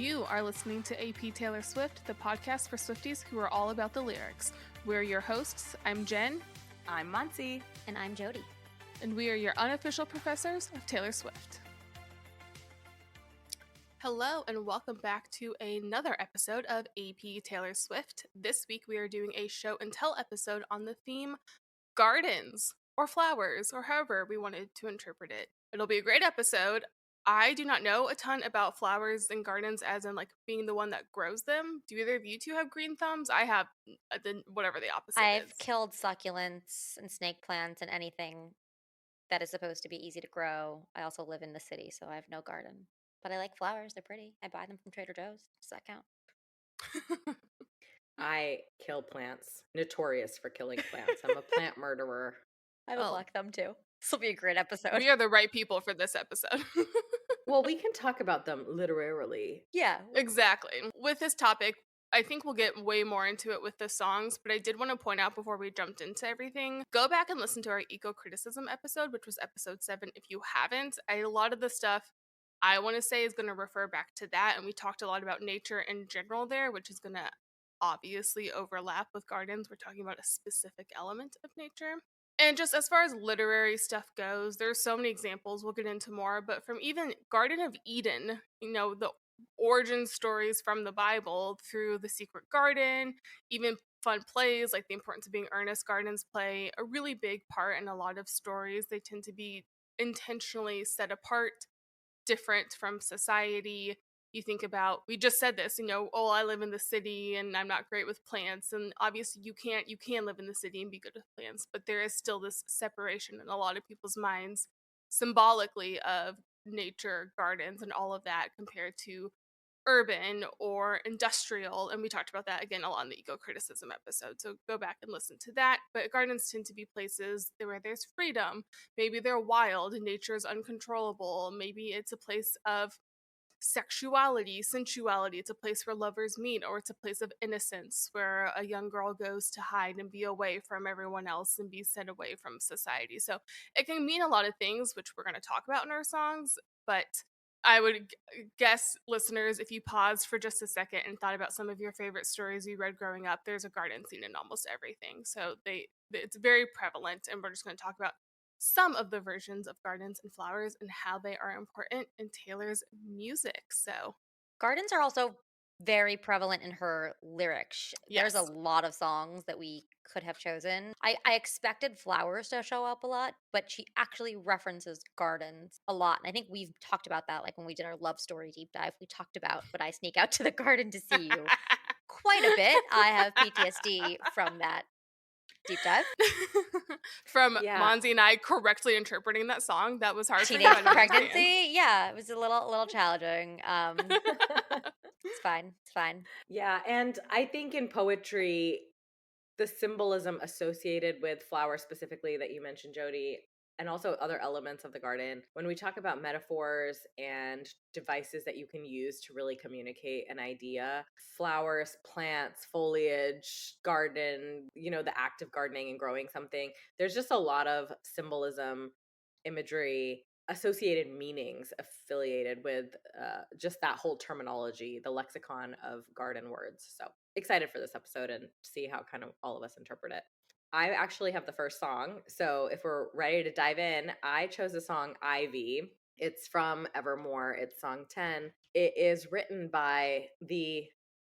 You are listening to AP Taylor Swift, the podcast for Swifties who are all about the lyrics. We're your hosts. I'm Jen. I'm Muncie. And I'm Jody. And we are your unofficial professors of Taylor Swift. Hello, and welcome back to another episode of AP Taylor Swift. This week we are doing a show and tell episode on the theme gardens, or flowers, or however we wanted to interpret it. It'll be a great episode. I do not know a ton about flowers and gardens as in like being the one that grows them. Do either of you two have green thumbs? I have whatever the opposite is. I've killed succulents and snake plants and anything that is supposed to be easy to grow. I also live in the city, so I have no garden. But I like flowers. They're pretty. I buy them from Trader Joe's. Does that count? I kill plants. Notorious for killing plants. I'm a plant murderer. I would like them too. This will be a great episode. We are the right people for this episode. Well, we can talk about them literally. Yeah. Exactly. With this topic, I think we'll get way more into it with the songs, but I did want to point out before we jumped into everything, go back and listen to our eco-criticism episode, which was episode 7 if you haven't. A lot of the stuff I want to say is going to refer back to that, and we talked a lot about nature in general there, which is going to obviously overlap with gardens. We're talking about a specific element of nature. And just as far as literary stuff goes, there's so many examples, we'll get into more, but from even Garden of Eden, you know, the origin stories from the Bible through the secret garden, even fun plays like the importance of being earnest, gardens play a really big part in a lot of stories. They tend to be intentionally set apart, different from society. You think about, we just said this, you know, oh, I live in the city and I'm not great with plants. And obviously you can live in the city and be good with plants, but there is still this separation in a lot of people's minds symbolically of nature, gardens, and all of that compared to urban or industrial. And we talked about that again a lot in the eco-criticism episode. So go back and listen to that. But gardens tend to be places where there's freedom. Maybe they're wild and nature is uncontrollable. Maybe it's a place of sexuality, sensuality. It's a place where lovers meet, or it's a place of innocence where a young girl goes to hide and be away from everyone else and be set away from society. So it can mean a lot of things, which we're going to talk about in our songs, but I would guess, listeners, if you paused for just a second and thought about some of your favorite stories you read growing up, there's a garden scene in almost everything. So it's very prevalent, and we're just going to talk about some of the versions of gardens and flowers and how they are important in Taylor's music. So gardens are also very prevalent in her lyrics. Yes. There's a lot of songs that we could have chosen. I expected flowers to show up a lot, but she actually references gardens a lot. And I think we've talked about that, like when we did our love story deep dive, we talked about When I Sneak Out to the Garden to See You quite a bit. I have PTSD from that deep dive. From Monzi and I correctly interpreting that song. That was hard. Teenage pregnancy? Yeah, it was a little challenging. It's fine. Yeah, and I think in poetry, the symbolism associated with flowers specifically that you mentioned, Jody, and also other elements of the garden, when we talk about metaphors and devices that you can use to really communicate an idea, flowers, plants, foliage, garden, you know, the act of gardening and growing something, there's just a lot of symbolism, imagery, associated meanings affiliated with just that whole terminology, the lexicon of garden words. So excited for this episode and see how kind of all of us interpret it. I actually have the first song. So if we're ready to dive in, I chose the song Ivy. It's from Evermore. It's song 10. It is written by the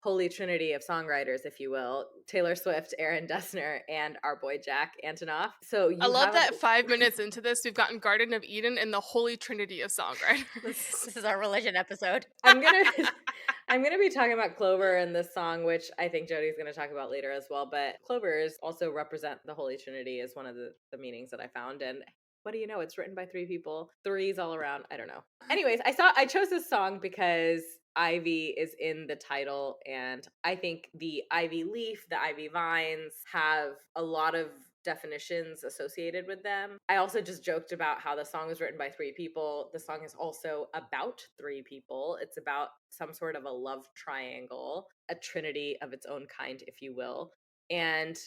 holy trinity of songwriters, if you will, Taylor Swift, Aaron Dessner, and our boy Jack Antonoff. So I love that 5 minutes into this, we've gotten Garden of Eden and the holy trinity of songwriters. This is our religion episode. I'm gonna be talking about Clover in this song, which I think Jody's gonna talk about later as well. But Clovers also represent the Holy Trinity is one of the meanings that I found. And what do you know? It's written by 3 people, threes all around. I don't know. Anyways, I chose this song because ivy is in the title, and I think the ivy leaf, the ivy vines have a lot of definitions associated with them. I also just joked about how the song was written by 3 people. The song is also about 3 people. It's about some sort of a love triangle, a trinity of its own kind, if you will. And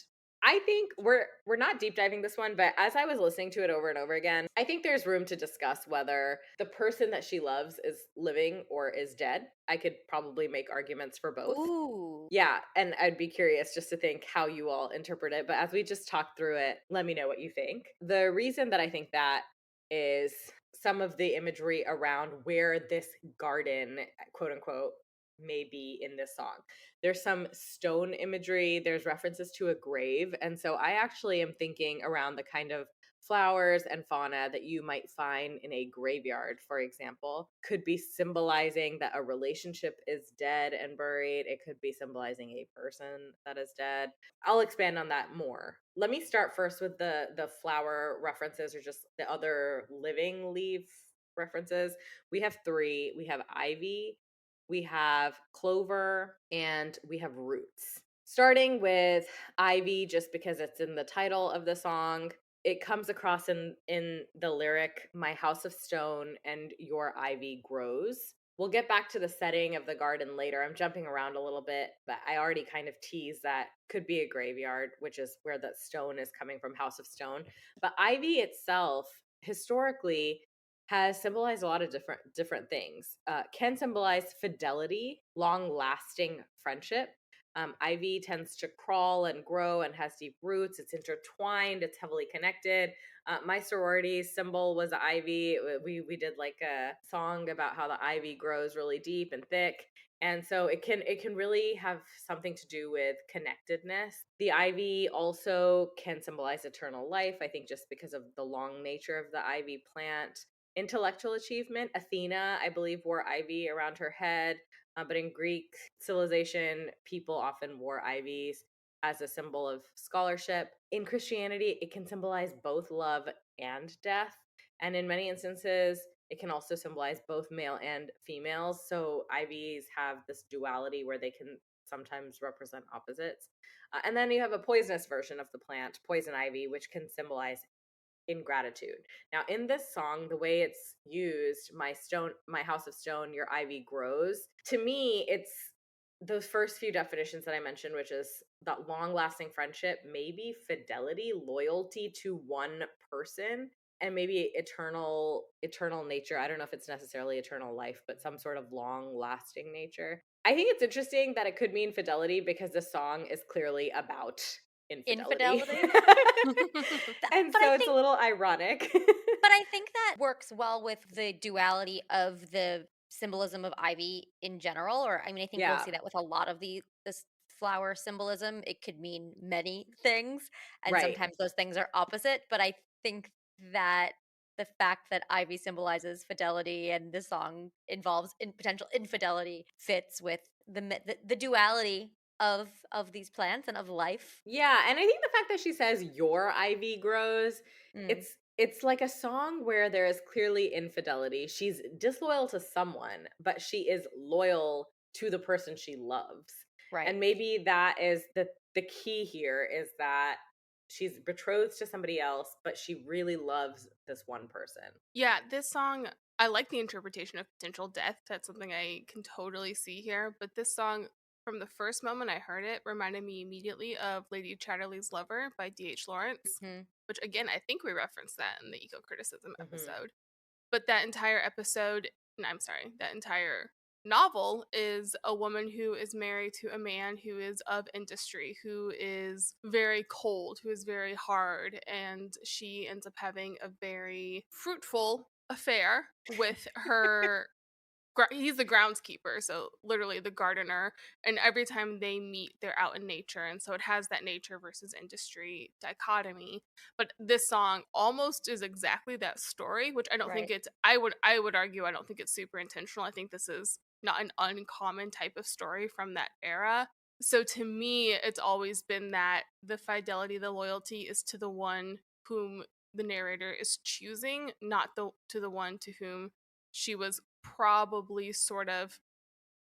I think we're not deep diving this one, but as I was listening to it over and over again, I think there's room to discuss whether the person that she loves is living or is dead. I could probably make arguments for both. Ooh. Yeah, and I'd be curious just to think how you all interpret it. But as we just talk through it, let me know what you think. The reason that I think that is some of the imagery around where this garden, quote unquote, may be in this song. There's some stone imagery, there's references to a grave. And so I actually am thinking around the kind of flowers and fauna that you might find in a graveyard, for example, could be symbolizing that a relationship is dead and buried. It could be symbolizing a person that is dead. I'll expand on that more. Let me start first with the flower references, or just the other living leaf references. We have three. We have ivy, we have clover, and we have roots. Starting with ivy, just because it's in the title of the song, it comes across in the lyric, "My house of stone and your ivy grows." We'll get back to the setting of the garden later. I'm jumping around a little bit, but I already kind of teased that could be a graveyard, which is where that stone is coming from, house of stone. But ivy itself, historically, has symbolized a lot of different things. Can symbolize fidelity, long-lasting friendship. Ivy tends to crawl and grow and has deep roots. It's intertwined. It's heavily connected. My sorority symbol was ivy. We did like a song about how the ivy grows really deep and thick, and so it can really have something to do with connectedness. The ivy also can symbolize eternal life, I think, just because of the long nature of the ivy plant. Intellectual achievement. Athena, I believe, wore ivy around her head. But in Greek civilization, people often wore ivies as a symbol of scholarship. In Christianity, it can symbolize both love and death. And in many instances, it can also symbolize both male and females. So ivies have this duality where they can sometimes represent opposites. And then you have a poisonous version of the plant, poison ivy, which can symbolize ingratitude. Now, in this song, the way it's used, my house of stone, your ivy grows, to me, it's those first few definitions that I mentioned, which is that long-lasting friendship, maybe fidelity, loyalty to one person, and maybe eternal nature. I don't know if it's necessarily eternal life, but some sort of long-lasting nature. I think it's interesting that it could mean fidelity because the song is clearly about infidelity. Infidelity? And But I so it's a think little ironic. but I think that works well with the duality of the symbolism of ivy in general. Or I mean, I think we'll Yeah, see that with a lot of this flower symbolism. It could mean many things, and right. sometimes those things are opposite. But I think that the fact that ivy symbolizes fidelity and this song involves potential infidelity fits with the duality of these plants and of life. Yeah, and I think the fact that she says your ivy grows, Mm, it's like a song where there is clearly infidelity. She's disloyal to someone, but she is loyal to the person she loves. right. And maybe that is the key here, is that she's betrothed to somebody else, but she really loves this one person. Yeah, this song, I like the interpretation of potential death. That's something I can totally see here. But this song, from the first moment I heard it, reminded me immediately of Lady Chatterley's Lover by D.H. Lawrence, Hmm. which again, I think we referenced that in the eco criticism Hmm. episode. But that entire episode, no, I'm sorry, that entire novel is a woman who is married to a man who is of industry, who is very cold, who is very hard, and she ends up having a very fruitful affair with her. He's the groundskeeper, so literally the gardener, and every time they meet they're out in nature, and so it has that nature versus industry dichotomy. But this song almost is exactly that story, which I don't think Right. it's I would argue I don't think it's super intentional. I think this is not an uncommon type of story from that era. So to me it's always been that the fidelity, the loyalty is to the one whom the narrator is choosing, not to the one to whom she was probably sort of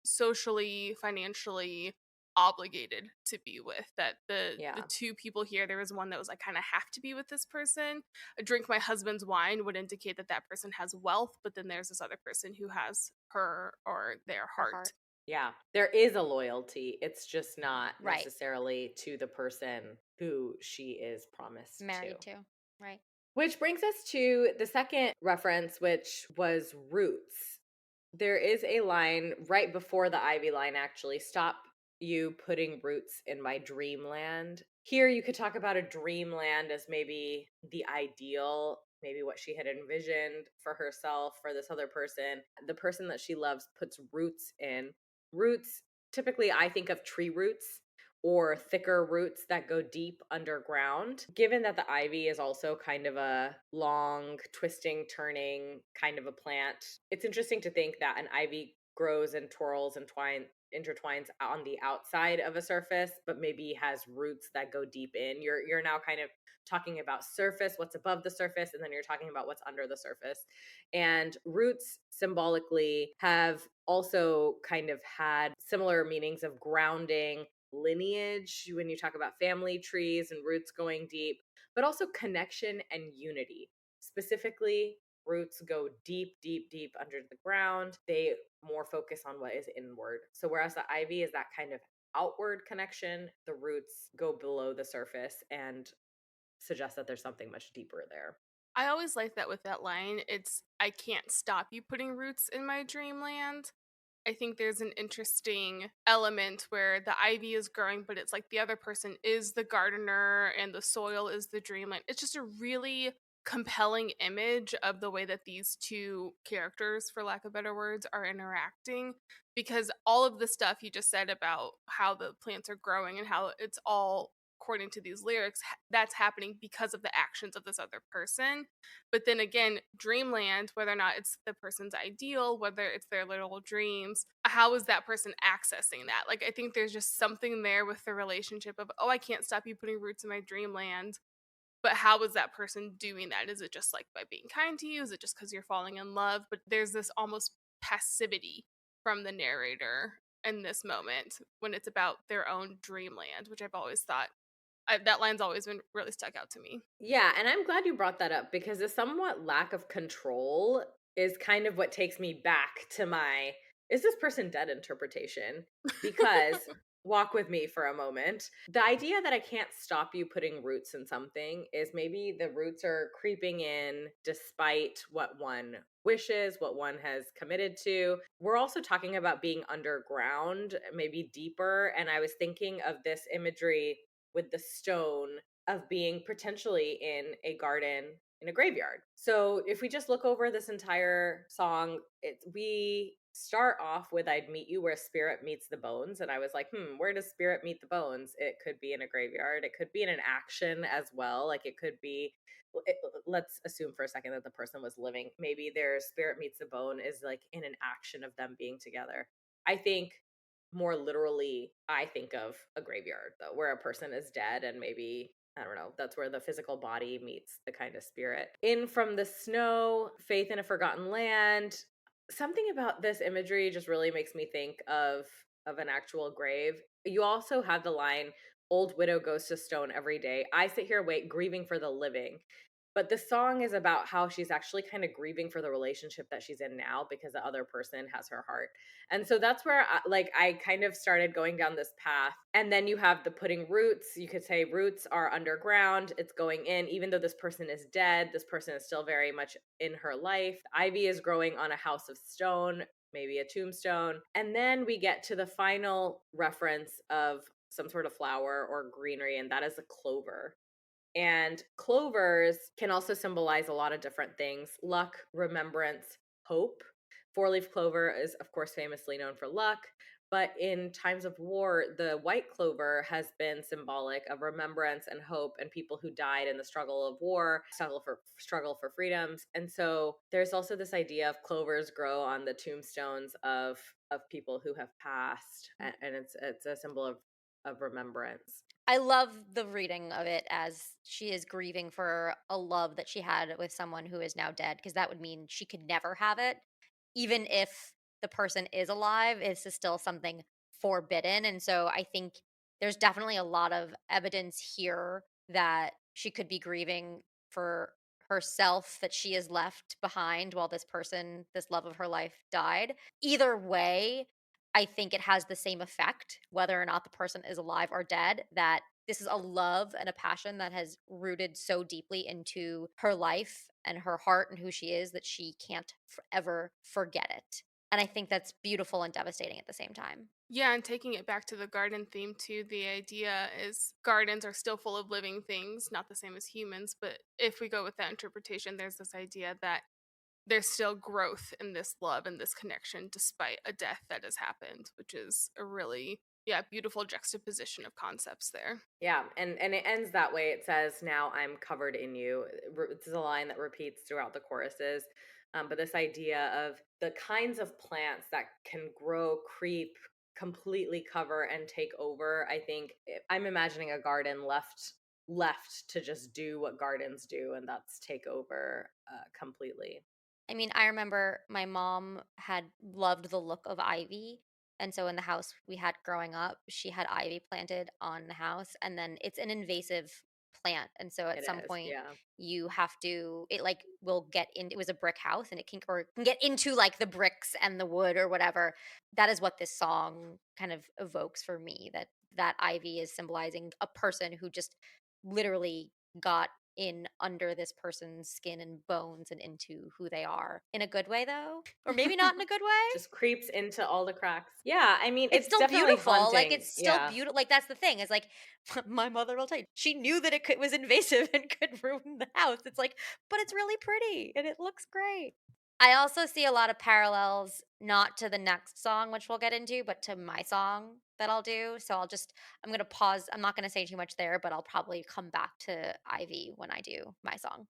socially, financially obligated to be with. That the Yeah. two people here, there was one that was like, kind of have to be with this person. Drink my husband's wine would indicate that that person has wealth, but then there's this other person who has her or their Her heart. heart. Yeah, there is a loyalty. It's just not Right. necessarily to the person who she is promised to. Married to. Right. Which brings us to the second reference, which was roots. There is a line right before the Ivy line, actually. Stop you putting roots in my dreamland. Here, you could talk about a dreamland as maybe the ideal, maybe what she had envisioned for herself, for this other person. The person that she loves puts roots in. Roots, typically, I think of tree roots or thicker roots that go deep underground. Given that the ivy is also kind of a long, twisting, turning kind of a plant, it's interesting to think that an ivy grows and twirls and intertwines on the outside of a surface, but maybe has roots that go deep in. You're now kind of talking about surface, what's above the surface, and then you're talking about what's under the surface. And roots symbolically have also kind of had similar meanings of grounding, lineage when you talk about family trees and roots going deep, but also connection and unity. Specifically, roots go deep, deep, deep under the ground. They more focus on what is inward. So, whereas the ivy is that kind of outward connection, the roots go below the surface and suggest that there's something much deeper there. I always like that with that line. It's, I can't stop you putting roots in my dreamland. I think there's an interesting element where the ivy is growing, but it's like the other person is the gardener and the soil is the dreamland. It's just a really compelling image of the way that these two characters, for lack of better words, are interacting. Because all of the stuff you just said about how the plants are growing and how it's all, according to these lyrics, that's happening because of the actions of this other person. But then again, dreamland, whether or not it's the person's ideal, whether it's their literal dreams, how is that person accessing that? Like, I think there's just something there with the relationship of, oh, I can't stop you putting roots in my dreamland. But how is that person doing that? Is it just like by being kind to you? Is it just because you're falling in love? But there's this almost passivity from the narrator in this moment when it's about their own dreamland, which I've always thought that line's always been really stuck out to me. Yeah, and I'm glad you brought that up because the somewhat lack of control is kind of what takes me back to my is this person dead interpretation? Because walk with me for a moment. The idea that I can't stop you putting roots in something is maybe the roots are creeping in despite what one wishes, what one has committed to. We're also talking about being underground, maybe deeper. And I was thinking of this imagery with the stone of being potentially in a garden in a graveyard. So if we just look over this entire song, we start off with I'd meet you where spirit meets the bones. And I was like, where does spirit meet the bones? It could be in a graveyard. It could be in an action as well. Like it could be, let's assume for a second that the person was living. Maybe their spirit meets the bone is like in an action of them being together. I think more literally, I think of a graveyard though, where a person is dead and maybe I don't know, that's where the physical body meets the kind of spirit. In from the snow, faith in a forgotten land. Something about this imagery just really makes me think of an actual grave. You also have the line old widow goes to stone every day. I sit here wait grieving for the living. But the song is about how she's actually kind of grieving for the relationship that she's in now because the other person has her heart. And so that's where I kind of started going down this path. And then you have the putting roots. You could say roots are underground. It's going in. Even though this person is dead, this person is still very much in her life. Ivy is growing on a house of stone, maybe a tombstone. And then we get to the final reference of some sort of flower or greenery, and that is a clover. And clovers can also symbolize a lot of different things: luck, remembrance, hope. Four leaf clover is, of course, famously known for luck. But in times of war, the white clover has been symbolic of remembrance and hope and people who died in the struggle of war, struggle for freedoms. And so there's also this idea of clovers grow on the tombstones of people who have passed, and it's a symbol of remembrance. I love the reading of it as she is grieving for a love that she had with someone who is now dead, because that would mean she could never have it. Even if the person is alive, it's still something forbidden. And so I think there's definitely a lot of evidence here that she could be grieving for herself that she is left behind while this person, this love of her life, died. Either way, I think it has the same effect, whether or not the person is alive or dead, that this is a love and a passion that has rooted so deeply into her life and her heart and who she is that she can't ever forget it. And I think that's beautiful and devastating at the same time. Yeah, and taking it back to the garden theme too, the idea is gardens are still full of living things, not the same as humans, but if we go with that interpretation, there's this idea that there's still growth in this love and this connection despite a death that has happened, which is a really, yeah, beautiful juxtaposition of concepts there. Yeah, and it ends that way. It says, "Now I'm covered in you." It's a line that repeats throughout the choruses. But this idea of the kinds of plants that can grow, creep, completely cover, and take over. I think I'm imagining a garden left to just do what gardens do, and that's take over completely. I mean, I remember my mom had loved the look of ivy. And so in the house we had growing up, she had ivy planted on the house. And then it's an invasive plant. And so at It some is, point yeah. you have to, it like will get in, it was a brick house and it can, or it can get into like the bricks and the wood or whatever. That is what this song kind of evokes for me, that that ivy is symbolizing a person who just literally got in under this person's skin and bones and into who they are in a good way though, or maybe not in a good way. Just creeps into all the cracks. Yeah, I mean, It's it's still definitely beautiful, like haunting. it's still Yeah. beautiful, like that's the thing is like my mother will tell you she knew that was invasive and could ruin the house. It's like, but it's really pretty and it looks great. I also see a lot of parallels, not to the next song, which we'll get into, but to my song that I'll do. So I'm going to pause. I'm not going to say too much there, but I'll probably come back to Ivy when I do my song.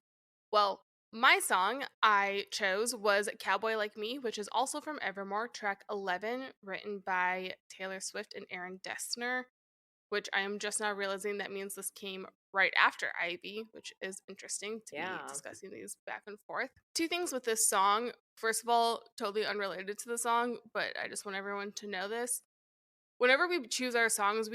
Well, my song I chose was Cowboy Like Me, which is also from Evermore, track 11, written by Taylor Swift and Aaron Dessner, which I am just now realizing that means this came right after Ivy, which is interesting to be Yeah. discussing these back and forth. Two things with this song. First of all, totally unrelated to the song, but I just want everyone to know this. Whenever we choose our songs,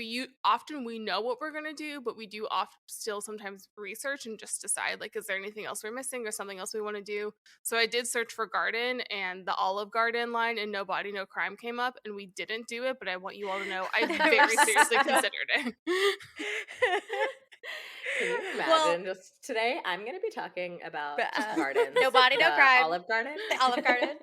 often we know what we're gonna do, but we do still sometimes research and just decide like, is there anything else we're missing or something else we want to do? So I did search for garden, and the Olive Garden line and No Body No Crime came up, and we didn't do it. But I want you all to know I That very was seriously so considered it. Can you well, imagine? Just today, I'm going to be talking about but, gardens, no body, no the crime. Olive Garden. The Olive Garden.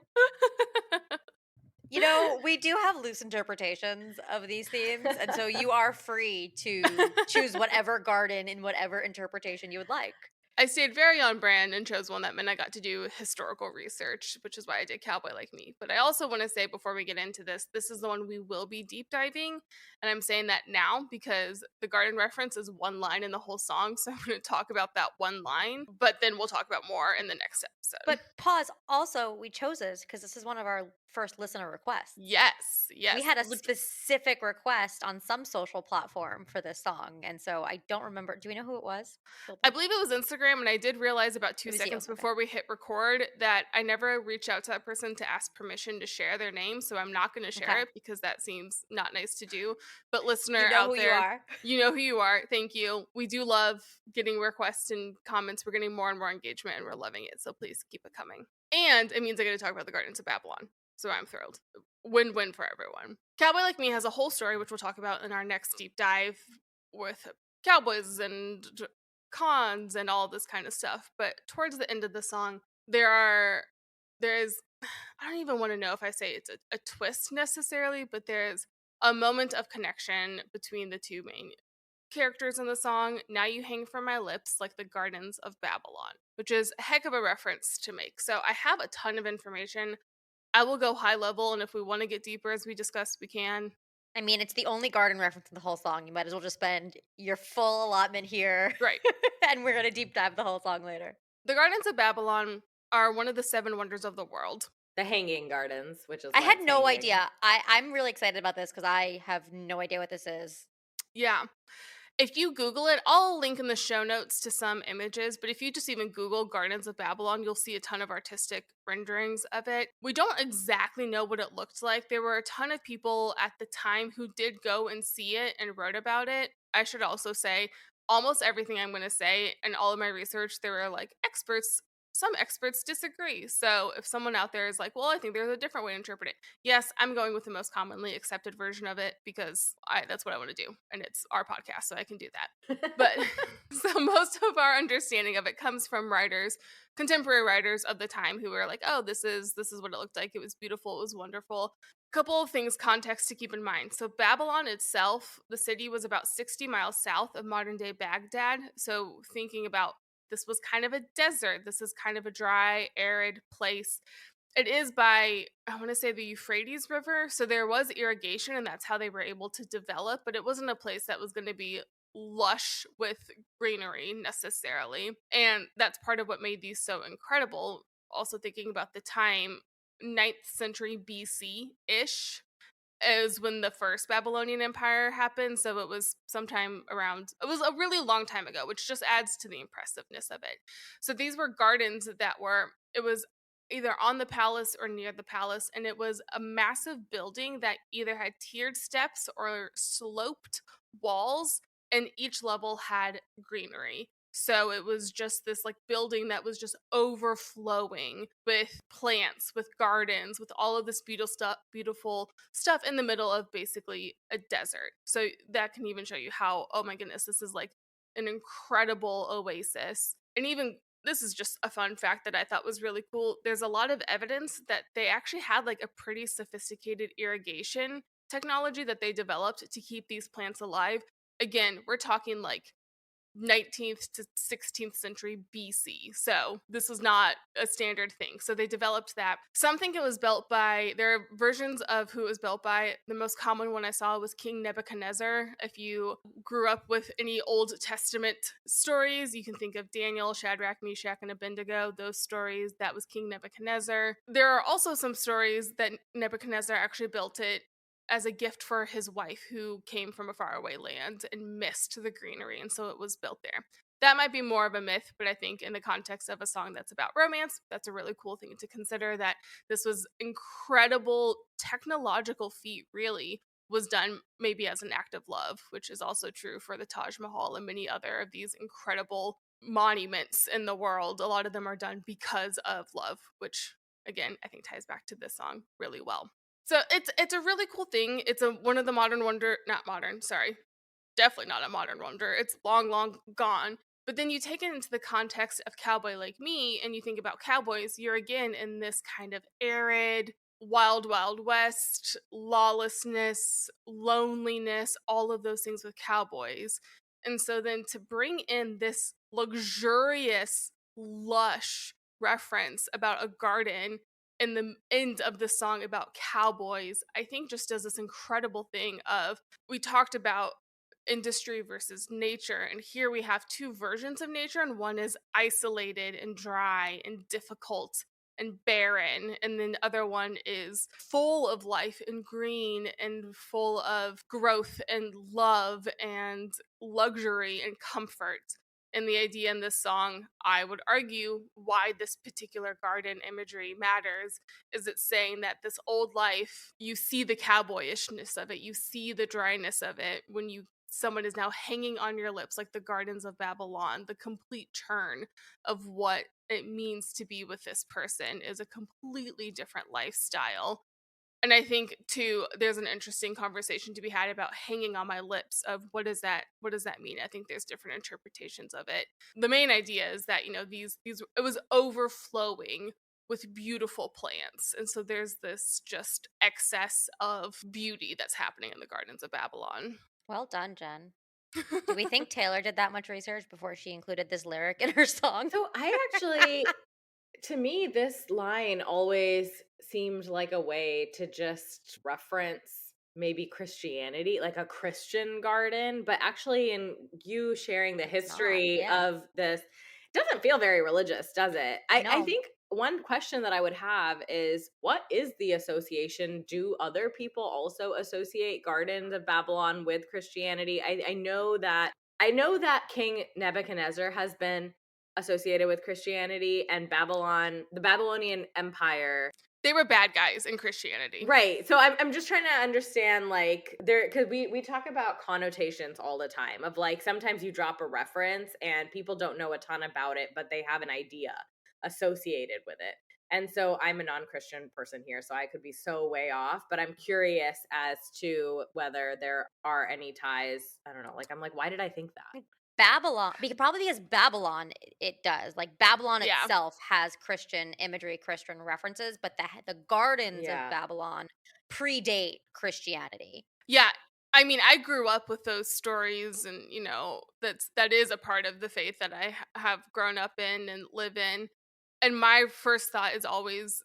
You know, we do have loose interpretations of these themes, and so you are free to choose whatever garden in whatever interpretation you would like. I stayed very on brand and chose one that meant I got to do historical research, which is why I did Cowboy Like Me. But I also want to say before we get into this is the one we will be deep diving. And I'm saying that now because the garden reference is one line in the whole song. So I'm going to talk about that one line, but then we'll talk about more in the next episode. But pause. Also, we chose this because this is one of our first listener requests. Yes. We had a specific request on some social platform for this song, and so I don't remember. Do we know who it was? I believe it was Instagram, and I did realize about 2 It was you, seconds okay. before we hit record that I never reached out to that person to ask permission to share their name, so I'm not going to share it because that seems not nice to do. But listener You know out who there, you are. you know who you are. Thank you. We do love getting requests and comments. We're getting more and more engagement, and we're loving it. So please keep it coming. And it means I get to talk about the Gardens of Babylon, so I'm thrilled. Win-win for everyone. Cowboy Like Me has a whole story, which we'll talk about in our next deep dive with cowboys and cons and all this kind of stuff. But towards the end of the song, there is I don't even want to know if I say it's a twist necessarily, but there's a moment of connection between the two main characters in the song. Now you hang from my lips like the gardens of Babylon, which is a heck of a reference to make. So I have a ton of information. I will go high level, and if we want to get deeper as we discussed, we can. I mean, it's the only garden reference in the whole song. You might as well just spend your full allotment here. Right. And we're going to deep dive the whole song later. The Gardens of Babylon are one of the 7 wonders of the world. The Hanging Gardens, which is I why had it's no hanging. idea. I'm really excited about this because I have no idea what this is. Yeah. If you Google it, I'll link in the show notes to some images, but if you just even Google Gardens of Babylon, you'll see a ton of artistic renderings of it. We don't exactly know what it looked like. There were a ton of people at the time who did go and see it and wrote about it. I should also say, almost everything I'm going to say and all of my research, there were like experts some experts disagree. So if someone out there is like, well, I think there's a different way to interpret it. Yes, I'm going with the most commonly accepted version of it because that's what I want to do. And it's our podcast, so I can do that. But so most of our understanding of it comes from writers, contemporary writers of the time who were like, oh, this is what it looked like. It was beautiful. It was wonderful. Couple of things, context to keep in mind. So Babylon itself, the city was about 60 miles south of modern day Baghdad. So thinking about this was kind of a desert. This is kind of a dry, arid place. It is by, I want to say, the Euphrates River. So there was irrigation, and that's how they were able to develop, but it wasn't a place that was going to be lush with greenery necessarily. And that's part of what made these so incredible. Also, thinking about the time, 9th century BC ish is when the first Babylonian Empire happened. So it was sometime around, it was a really long time ago, which just adds to the impressiveness of it. So these were gardens that were, it was either on the palace or near the palace. And it was a massive building that either had tiered steps or sloped walls, and each level had greenery. So it was just this like building that was just overflowing with plants, with gardens, with all of this beautiful stuff in the middle of basically a desert. So that can even show you how, oh my goodness, this is like an incredible oasis. And even this is just a fun fact that I thought was really cool. There's a lot of evidence that they actually had like a pretty sophisticated irrigation technology that they developed to keep these plants alive. Again, we're talking like 19th to 16th century BC. So this was not a standard thing. So they developed that. Some think it was built by, there are versions of who it was built by. The most common one I saw was King Nebuchadnezzar. If you grew up with any Old Testament stories, you can think of Daniel, Shadrach, Meshach, and Abednego. Those stories, that was King Nebuchadnezzar. There are also some stories that Nebuchadnezzar actually built it as a gift for his wife who came from a faraway land and missed the greenery, and so it was built there. That might be more of a myth, but I think in the context of a song that's about romance, that's a really cool thing to consider, that this was incredible technological feat, really was done maybe as an act of love, which is also true for the Taj Mahal and many other of these incredible monuments in the world. A lot of them are done because of love, which again, I think ties back to this song really well. So it's a really cool thing. It's a one of the modern wonder, not modern, sorry, definitely not a modern wonder. It's long gone. But then you take it into the context of Cowboy Like Me, and you think about cowboys. You're again in this kind of arid, wild west, lawlessness, loneliness, all of those things with cowboys. And so then to bring in this luxurious, lush reference about a garden in the end of the song about cowboys, I think just does this incredible thing of, we talked about industry versus nature, and here we have two versions of nature, and one is isolated and dry and difficult and barren, and then the other one is full of life and green and full of growth and love and luxury and comfort. And the idea in this song, I would argue, why this particular garden imagery matters, is it's saying that this old life, you see the cowboyishness of it, you see the dryness of it when someone is now hanging on your lips, like the gardens of Babylon. The complete turn of what it means to be with this person is a completely different lifestyle. And I think too, there's an interesting conversation to be had about hanging on my lips, of what does that mean? I think there's different interpretations of it. The main idea is that, these it was overflowing with beautiful plants. And so there's this just excess of beauty that's happening in the gardens of Babylon. Well done, Jen. Do we think Taylor did that much research before she included this lyric in her song? So I actually, to me, this line always seemed like a way to just reference maybe Christianity, like a Christian garden. But actually, in you sharing the It's not, history yeah. of this, it doesn't feel very religious, does it? I No. think one question that I would have is, what is the association? Do other people also associate gardens of Babylon with Christianity? I know that King Nebuchadnezzar has been associated with Christianity, and Babylon, the Babylonian Empire. They were bad guys in Christianity. Right. So I'm just trying to understand, like, there, because we talk about connotations all the time of, like, sometimes you drop a reference and people don't know a ton about it, but they have an idea. associated with it. And so I'm a non-Christian person here, so I could be so way off, but I'm curious as to whether there are any ties. I don't know. Like, I'm like, why did I think that? Babylon, because probably because Babylon, it does. Like Babylon Yeah. itself has Christian imagery, Christian references, but the gardens of Yeah. Babylon predate Christianity. Yeah. I mean, I grew up with those stories, and that is a part of the faith that I have grown up in and live in. And my first thought is always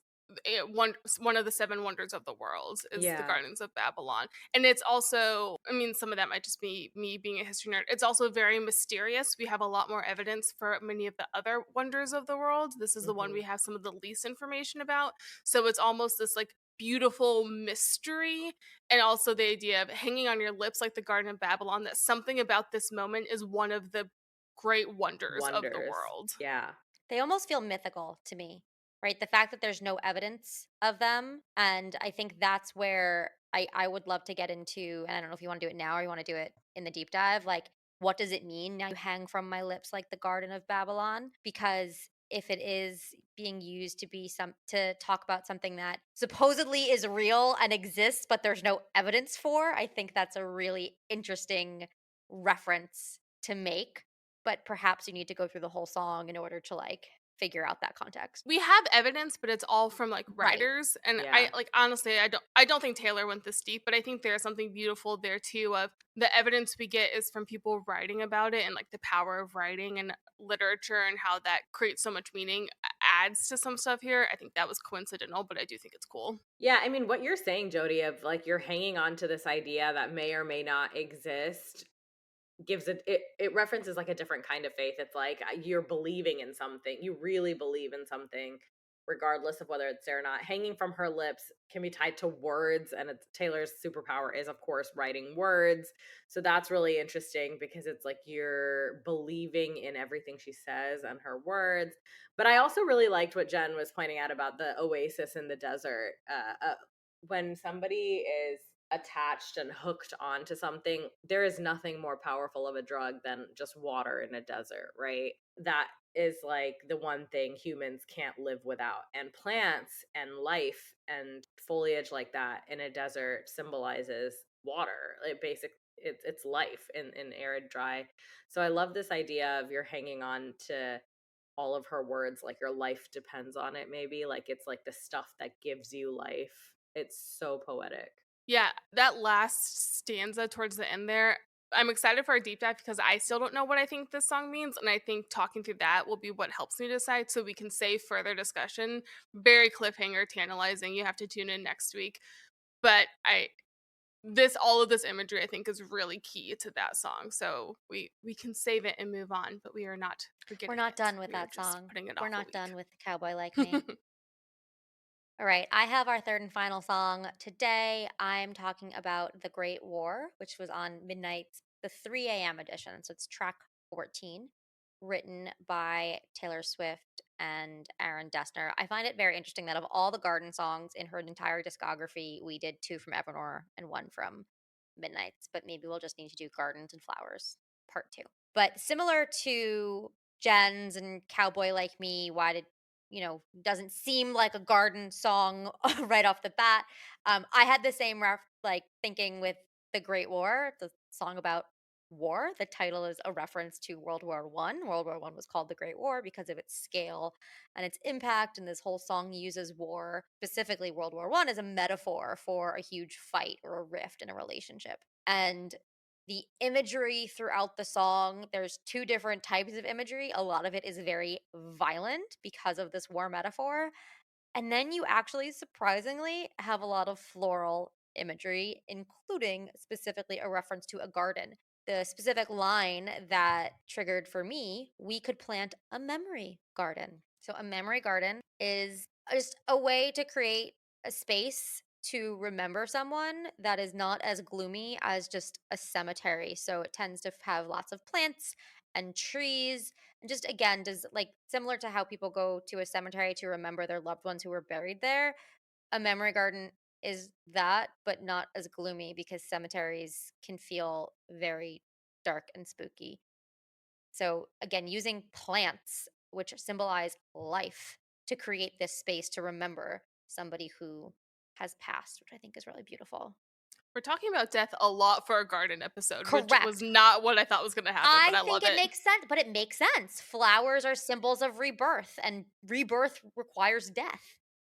one of the seven wonders of the world is the Yeah. Gardens of Babylon. And it's also, I mean, some of that might just be me being a history nerd. It's also very mysterious. We have a lot more evidence for many of the other wonders of the world. This is the one Hmm. we have some of the least information about. So it's almost this like beautiful mystery, and also the idea of hanging on your lips like the Garden of Babylon, that something about this moment is one of the great wonders of the Wonders. world. Yeah. They almost feel mythical to me, right? The fact that there's no evidence of them. And I think that's where I would love to get into, and I don't know if you want to do it now or you want to do it in the deep dive. Like, what does it mean now you hang from my lips like the Garden of Babylon? Because if it is being used to be to talk about something that supposedly is real and exists, but there's no evidence for, I think that's a really interesting reference to make, but perhaps you need to go through the whole song in order to like figure out that context. We have evidence, but it's all from like Right. writers, and I Yeah. like honestly, I don't think Taylor went this deep, but I think there's something beautiful there too of the evidence we get is from people writing about it, and like the power of writing and literature and how that creates so much meaning adds to some stuff here. I think that was coincidental, but I do think it's cool. Yeah, I mean, what you're saying, Jody, of like you're hanging on to this idea that may or may not exist gives it references like a different kind of faith. It's like you're believing in something. You really believe in something regardless of whether it's there or not. Hanging from her lips can be tied to words, and it's Taylor's superpower is of course writing words. So that's really interesting because it's like you're believing in everything she says and her words. But I also really liked what Jen was pointing out about the oasis in the desert. When somebody is attached and hooked onto something, there is nothing more powerful of a drug than just water in a desert, right? That is like the one thing humans can't live without. And plants and life and foliage like that in a desert symbolizes water. It's life in arid dry. So I love this idea of you're hanging on to all of her words like your life depends on it, maybe like it's like the stuff that gives you life. It's so poetic. Yeah, that last stanza towards the end there, I'm excited for our deep dive because I still don't know what I think this song means. And I think talking through that will be what helps me decide so we can save further discussion. Very cliffhanger, tantalizing. You have to tune in next week. But all of this imagery I think is really key to that song. So we can save it and move on, but we are not We're forgetting not it. done with We are that just song. putting it We're off a not done week. with Cowboy Like Me. All right, I have our third and final song. Today, I'm talking about The Great War, which was on Midnight's the 3 a.m. edition. So it's track 14, written by Taylor Swift and Aaron Dessner. I find it very interesting that of all the Garden songs in her entire discography, we did 2 from Evermore and 1 from Midnight's, but maybe we'll just need to do Gardens and Flowers part 2. But similar to Jen's and Cowboy Like Me, why did doesn't seem like a garden song right off the bat. I had the same like thinking with The Great War, the song about war. The title is a reference to World War One. World War One was called The Great War because of its scale and its impact. And this whole song uses war, specifically World War One, as a metaphor for a huge fight or a rift in a relationship. And the imagery throughout the song, there's 2 different types of imagery. A lot of it is very violent because of this war metaphor. And then you actually surprisingly have a lot of floral imagery, including specifically a reference to a garden. The specific line that triggered for me, we could plant a memory garden. So, a memory garden is just a way to create a space to remember someone that is not as gloomy as just a cemetery. So, it tends to have lots of plants and trees, and just again, does like similar to how people go to a cemetery to remember their loved ones who were buried there, a memory garden is that, but not as gloomy because cemeteries can feel very dark and spooky. So again, using plants which symbolize life, to create this space to remember somebody who has passed, which I think is really beautiful. We're talking about death a lot for a garden episode, which was Correct. not what I thought was going to happen, but I I think love it it. makes sense, but it makes sense. Flowers are symbols of rebirth, and rebirth requires death.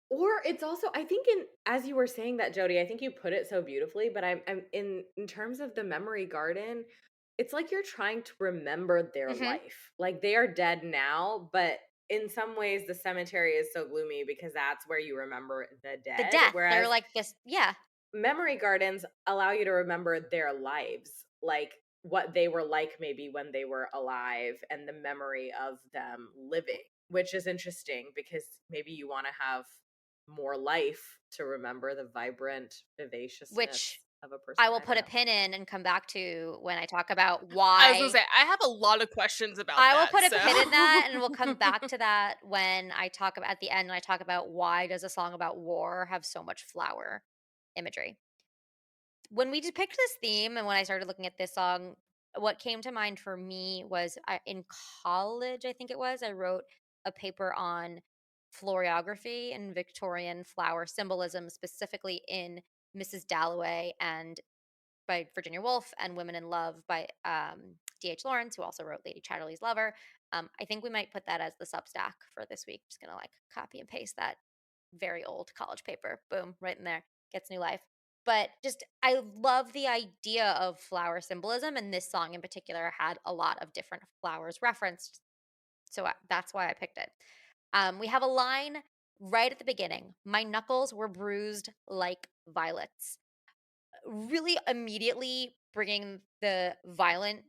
Or it's also, I think, in as you were saying that, Jody, I think you put it so beautifully, but I'm in terms of the memory garden, it's like you're trying to remember their Hmm. life. Like they are dead now, but in some ways the cemetery is so gloomy because that's where you remember the The dead. death, they're Whereas like this, yeah, memory gardens allow you to remember their lives, like what they were like maybe when they were alive and the memory of them living, which is interesting because maybe you want to have more life to remember the vibrant vivaciousness which of a person I will right put a now. pin in and come back to when I talk about I was going to why. say, I have a lot of questions about I will that. put a So, pin in that, and we'll come back to that when I talk about at the end. When I talk about why does a song about war have so much flower imagery. When we just picked this theme, and when I started looking at this song, what came to mind for me was in college, I think it was, I wrote a paper on florography and Victorian flower symbolism, specifically in Mrs. Dalloway and by Virginia Woolf and Women in Love by D.H. Lawrence, who also wrote Lady Chatterley's Lover. I think we might put that as the Substack for this week. Just gonna like copy and paste that very old college paper. Boom, right in there. Gets new life. But just, I love the idea of flower symbolism, and this song in particular had a lot of different flowers referenced. So that's why I picked it. We have a line right at the beginning. My knuckles were bruised like violets, really immediately bringing the violent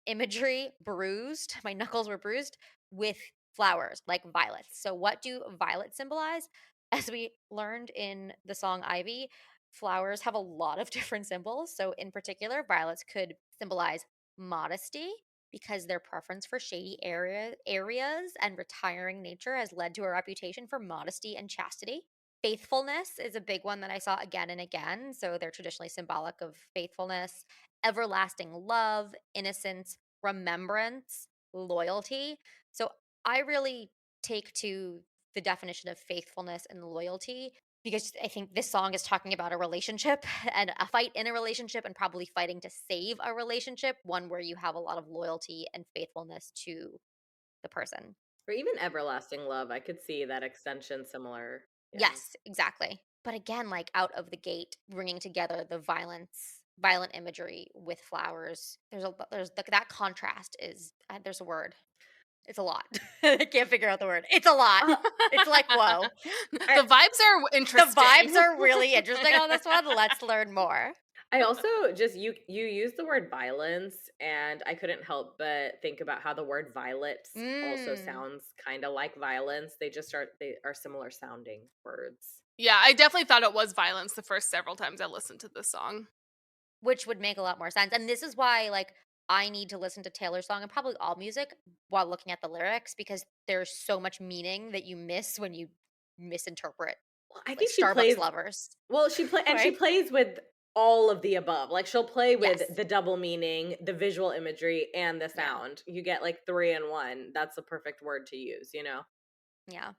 imagery, bruised, my knuckles were bruised, with flowers like violets. So, what do violets symbolize? As we learned in the song Ivy, flowers have a lot of different symbols. So, in particular, violets could symbolize modesty because their preference for shady areas and retiring nature has led to a reputation for modesty and chastity. Faithfulness is a big one that I saw again and again. So they're traditionally symbolic of faithfulness, everlasting love, innocence, remembrance, loyalty. So I really take to the definition of faithfulness and loyalty because I think this song is talking about a relationship and a fight in a relationship and probably fighting to save a relationship, one where you have a lot of loyalty and faithfulness to the person. Or even everlasting love, I could see that extension similar. Yeah. Yes, exactly. But again, like out of the gate, bringing together the violent imagery with flowers. There's that contrast is there's a word. It's a lot. I can't figure out the word. It's a lot. uh, It's like whoa. I, the vibes are The vibes interesting. are really interesting on this one. Let's learn more. I also just you use the word violence, and I couldn't help but think about how the word violets also Mm, sounds kind of like violence. They are similar sounding words. Yeah, I definitely thought it was violence the first several times I listened to this song. which would make a lot more sense. And this is why like I need to listen to Taylor's song and probably all music while looking at the lyrics because there's so much meaning that you miss when you misinterpret Well, I like think she Starbucks plays lovers. well. She Right? plays with all of the above. Like she'll play with Yes. the double meaning, the visual imagery, and the Yeah. sound. You get like three in one. That's the perfect word to use. You know. Yeah.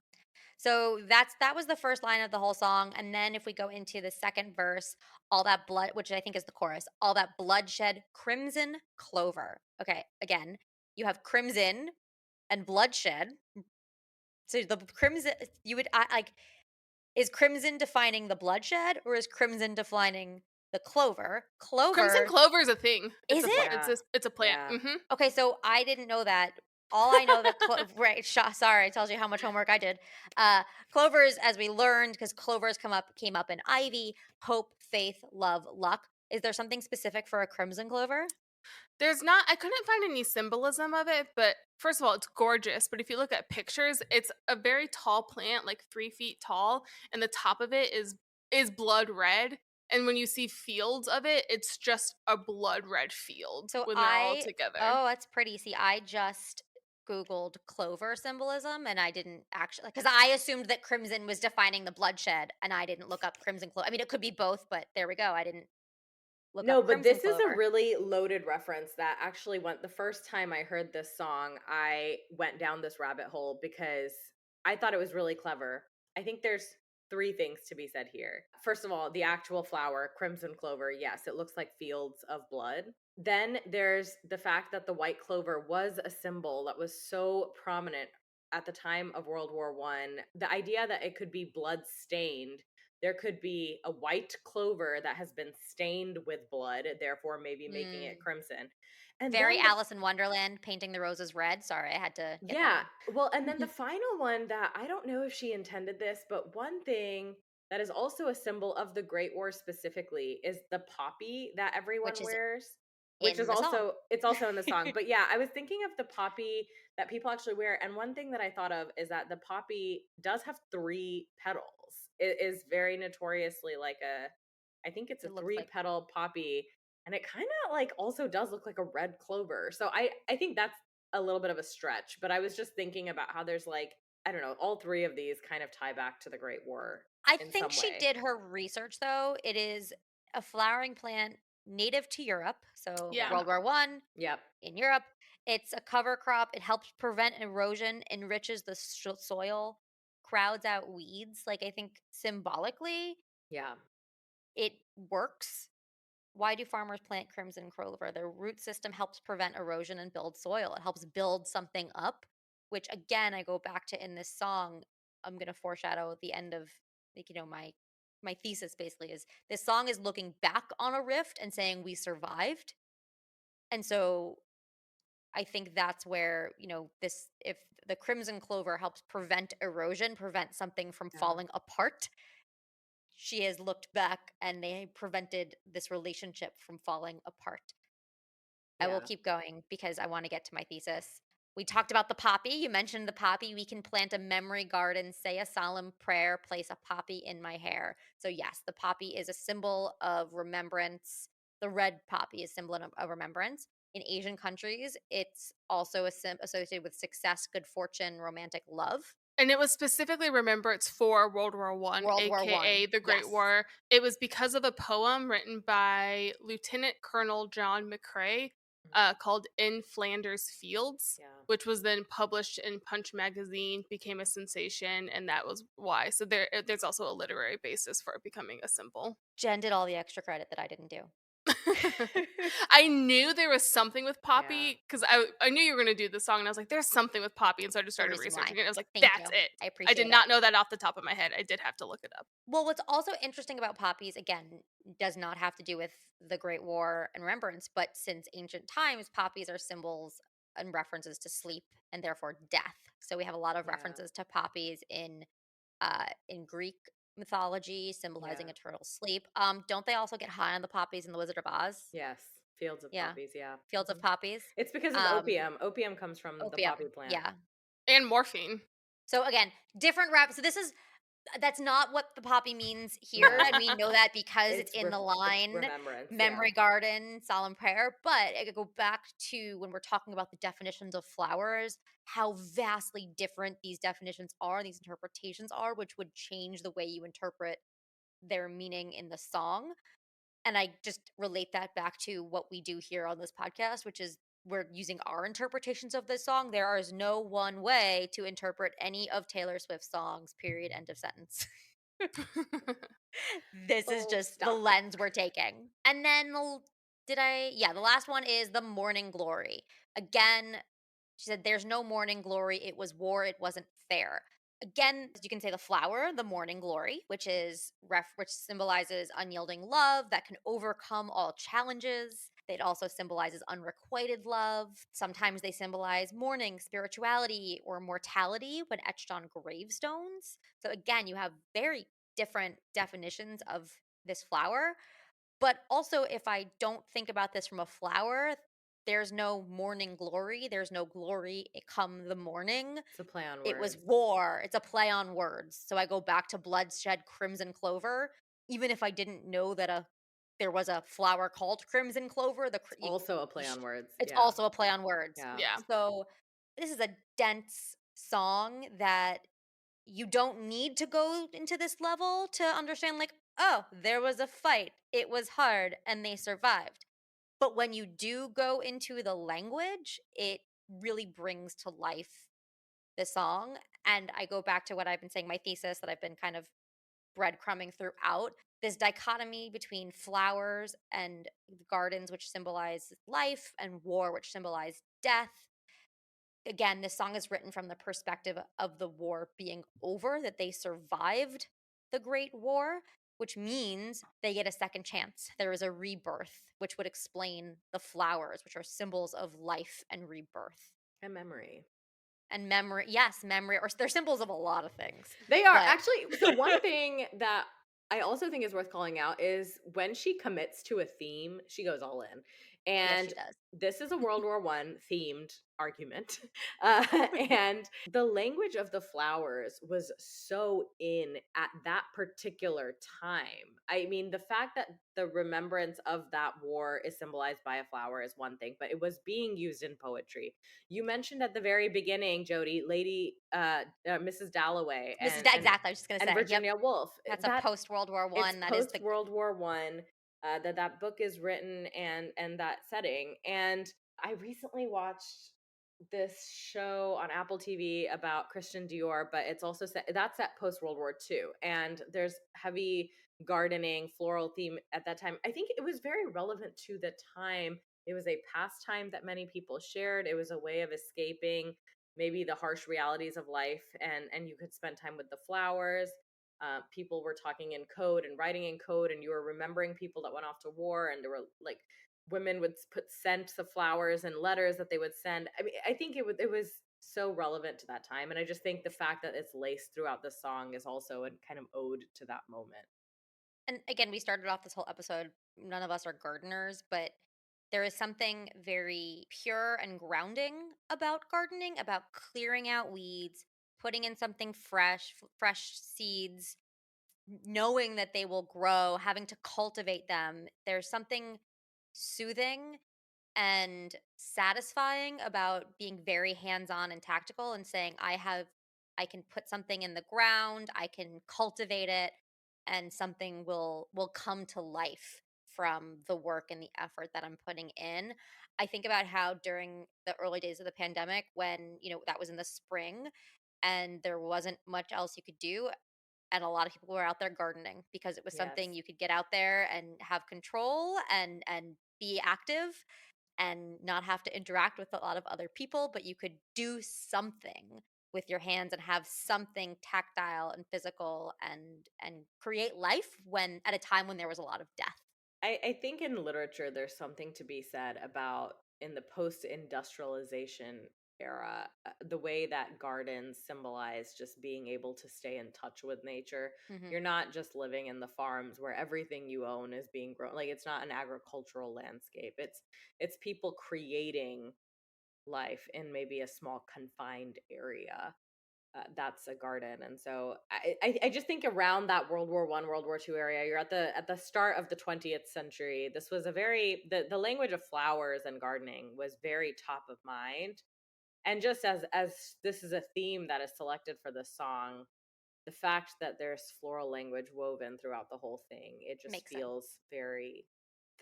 So that was the first line of the whole song. And then if we go into the second verse, all that blood, which I think is the chorus, all that bloodshed, crimson clover. Okay, again, you have crimson and bloodshed. So the crimson you would like is crimson defining the bloodshed or is crimson defining the clover? Crimson Clover, clover is a thing. is it? Yeah. It's a plant. Yeah. Hmm. Okay, so I didn't know that. All I know that right, sorry, it tells you how much homework I did. Clovers, as we learned, because clovers came up in ivy, hope, faith, love, luck. Is there something specific for a crimson clover? There's not, I couldn't find any symbolism of it, but first of all, it's gorgeous. But if you look at pictures, it's a very tall plant, like 3 feet tall, and the top of it is blood red. And when you see fields of it, it's just a blood red field So when they're all together. oh, that's pretty. See, I just Googled clover symbolism and I didn't actually, because I assumed that crimson was defining the bloodshed and I didn't look up crimson clover. I mean, it could be both, but there we go. I didn't look No, up but crimson this is a clover. really loaded reference that actually went the first time I heard this song, I went down this rabbit hole because I thought it was really clever. I think there's three things to be said here. First of all, the actual flower, crimson clover, yes, it looks like fields of blood. Then there's the fact that the white clover was a symbol that was so prominent at the time of World War One. The idea that it could be blood stained, there could be a white clover that has been stained with blood, therefore maybe making it Mm. crimson. And Very then the Alice in Wonderland, painting the roses red. Sorry, I had to get that yeah, in. well, and then the final one that I don't know if she intended this, but one thing that is also a symbol of the Great War specifically is the poppy that Which everyone is wears, which is in the song. also it's also in the song. But yeah, I was thinking of the poppy that people actually wear, and one thing that I thought of is that the poppy does have three petals. It is very notoriously like I think it's a It looks three like petal poppy, and it kind of like also does look like a red clover. So I think that's a little bit of a stretch, but I was just thinking about how there's like, I don't know, all three of these kind of tie back to the Great War I in think some she way. did her research though. It is a flowering plant native to Europe. So Yeah. World War One Yep. in Europe. It's a cover crop. It helps prevent erosion, enriches the soil, crowds out weeds. Like I think symbolically, Yeah. it works. Why do farmers plant crimson clover? Their root system helps prevent erosion and build soil. It helps build something up, which again I go back to in this song. I'm going to foreshadow at the end of like my thesis basically is this song is looking back on a rift and saying we survived. And so I think that's where, this if the crimson clover helps prevent erosion, prevent something from Yeah. falling apart, she has looked back and they prevented this relationship from falling apart. I will Yeah. keep going because I want to get to my thesis. We talked about the poppy. You mentioned the poppy. We can plant a memory garden, say a solemn prayer, place a poppy in my hair. So, yes, the poppy is a symbol of remembrance. The red poppy is symbol of remembrance. In Asian countries, it's also associated with success, good fortune, romantic love. And it was specifically remembrance for World War One, World War aka One. the Great Yes. War. It was because of a poem written by Lieutenant Colonel John McCrae called "In Flanders Fields," Yeah. which was then published in Punch magazine, became a sensation, and that was why. So there's also a literary basis for it becoming a symbol. Jen did all the extra credit that I didn't do. I knew there was something with Yeah. Poppy because I knew you were going to do the song, and I was like, "There's something with Poppy," and so I just The started reason why. researching it. And I was like, Thank "That's you. it." I I did appreciate it. not know that off the top of my head. I did have to look it up. Well, what's also interesting about poppies, again, does not have to do with the Great War and remembrance, but since ancient times, poppies are symbols and references to sleep and therefore death. So we have a lot of Yeah. references to poppies in Greek mythology, symbolizing Yeah. eternal sleep. Don't they also get high on the poppies in the Wizard of Oz? Yes. Fields of Yeah, poppies. Yeah. fields of Mhm. poppies. It's because of Um, opium. Opium comes from the opium. poppy plant. Yeah. And morphine. So again, different rap. So this is that's not what the poppy means here, and No. we know that because it's in the It's line remembrance. Yeah. memory garden, solemn prayer. But I could go back to when we're talking about the definitions of flowers, how vastly different these definitions are, these interpretations are, which would change the way you interpret their meaning in the song. And I just relate that back to what we do here on this podcast, which is we're using our interpretations of this song. There is no one way to interpret any of Taylor Swift's songs, period, end of sentence. This is Full just the stop. lens we're taking. And then the last one is the morning glory. Again, she said there's no morning glory. It was war. It wasn't fair. Again, you can say the flower, the morning glory, which symbolizes unyielding love that can overcome all challenges. It also symbolizes unrequited love. Sometimes they symbolize mourning, spirituality, or mortality when etched on gravestones. So again, you have very different definitions of this flower. But also, if I don't think about this from a flower, there's no morning glory. There's no glory come the morning. It's a play on It was words. war. It's a play on words. So I go back to bloodshed, crimson clover. Even if I didn't know that there was a flower called crimson clover, Also a play on words. it's Yeah. also a play on words. Yeah. Yeah. So this is a dense song that you don't need to go into this level to understand, like, oh, there was a fight, it was hard, and they survived. But when you do go into the language, it really brings to life the song. And I go back to what I've been saying, my thesis that I've been kind of breadcrumbing throughout, this dichotomy between flowers and gardens, which symbolize life, and war, which symbolize death. Again, this song is written from the perspective of the war being over, that they survived the Great War, which means they get a second chance. There is a rebirth, which would explain the flowers, which are symbols of life and rebirth. And memory. And memory, yes, memory, or they're symbols of a lot of things. They are. But Actually, so one thing that I also think is worth calling out is when she commits to a theme, she goes all in. yes, And she does. this is a World War One themed argument. And the language of the flowers was so in at that particular time. I mean, the fact that the remembrance of that war is symbolized by a flower is one thing, but it was being used in poetry. You mentioned at the very beginning, Jody, Mrs. Dalloway Exactly. I was just gonna and say, Virginia Woolf. that's a post World War It's One. That is post World War One that book is written, and that setting. And I recently watched this show on Apple TV about Christian Dior, but it's also that's set post World War II, and there's heavy gardening, floral theme at that time. I think it was very relevant to the time. It was a pastime that many people shared. It was a way of escaping maybe the harsh realities of life, and you could spend time with the flowers. People were talking in code and writing in code, and you were remembering people that went off to war, and there were like women would put scents of flowers and letters that they would send. I mean, I think it was so relevant to that time, and I just think the fact that it's laced throughout the song is also a kind of ode to that moment. And again, we started off this whole episode, none of us are gardeners, but there is something very pure and grounding about gardening, about clearing out weeds, putting in something fresh, fresh seeds, knowing that they will grow, having to cultivate them. There's something soothing and satisfying about being very hands-on and tactical and saying I can put something in the ground, I can cultivate it, and something will come to life from the work and the effort that I'm putting in. I think about how during the early days of the pandemic, when that was in the spring and there wasn't much else you could do, and a lot of people were out there gardening because it was Yes. something you could get out there and have control and be active and not have to interact with a lot of other people, but you could do something with your hands and have something tactile and physical and create life when at a time when there was a lot of death. I think in literature there's something to be said about in the post-industrialization era, the way that gardens symbolize just being able to stay in touch with nature. Mm-hmm. You're not just living in the farms where everything you own is being grown. Like, it's not an agricultural landscape. It's people creating life in maybe a small confined area. That's a garden. And so I just think around that World War One, World War II area, you're at the start of the 20th century. This was a very the language of flowers and gardening was very top of mind. And just as this is a theme that is selected for this song, the fact that there's floral language woven throughout the whole thing, it just Makes feels sense. very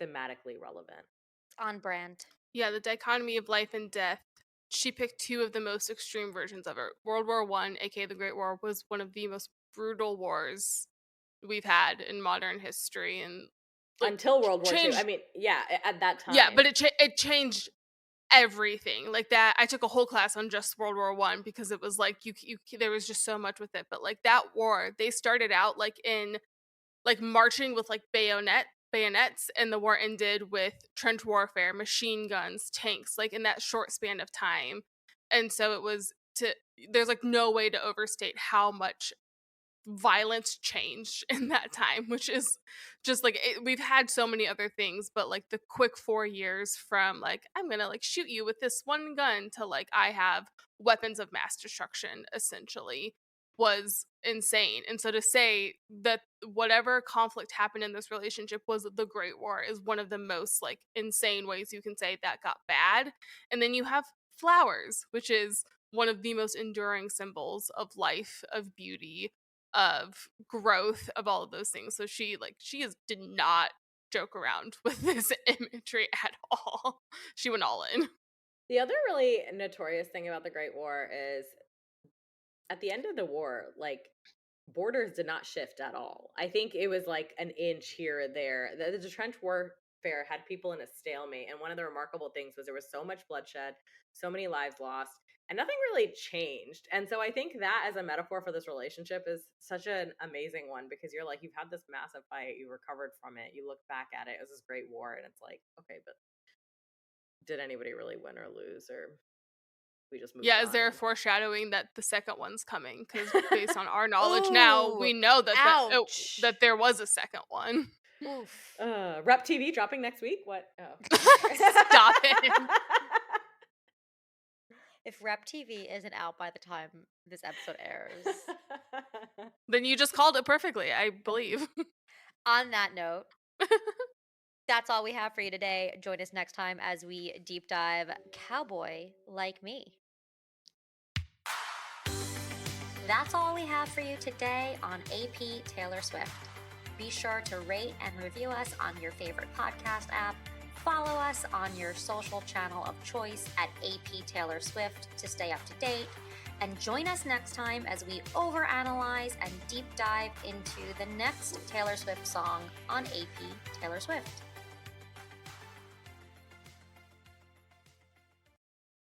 thematically relevant. It's on brand. Yeah, the dichotomy of life and death. She picked two of the most extreme versions of it. World War One, aka the Great War, was one of the most brutal wars we've had in modern history, and like, until World War changed, II. I mean, yeah, at that time. yeah, but it changed everything. Like that, I took a whole class on just World War One because it was like you there was just so much with it. But like that war, they started out like in like marching with like bayonets, and the war ended with trench warfare, machine guns, tanks, like in that short span of time. And so it was there's like no way to overstate how much violence changed in that time, which is just like we've had so many other things, but like the quick 4 years from like I'm gonna like shoot you with this one gun to like I have weapons of mass destruction essentially was insane. And so to say that whatever conflict happened in this relationship was the Great War is one of the most like insane ways you can say that got bad. And then you have flowers, which is one of the most enduring symbols of life, of beauty, of growth, of all of those things. So she did not joke around with this imagery at all. She went all in. The other really notorious thing about the Great War is at the end of the war, like, borders did not shift at all. I think it was like an inch here or there. The trench warfare had people in a stalemate, and one of the remarkable things was there was so much bloodshed, so many lives lost, and nothing really changed. And so I think that as a metaphor for this relationship is such an amazing one, because you're like, you've had this massive fight, you recovered from it, you look back at it as this great war, and it's like, okay, but did anybody really win or lose, or we just moved Yeah, on? is there a foreshadowing that the second one's coming? Because based on our knowledge now, we know that there was a second one. Oof. Rep TV dropping next week? What? Oh. Stop it. If Rep TV isn't out by the time this episode airs. Then you just called it perfectly, I believe. On that note, that's all we have for you today. Join us next time as we deep dive Cowboy Like Me. That's all we have for you today on AP Taylor Swift. Be sure to rate and review us on your favorite podcast app. Follow us on your social channel of choice at AP Taylor Swift to stay up to date. And join us next time as we overanalyze and deep dive into the next Taylor Swift song on AP Taylor Swift.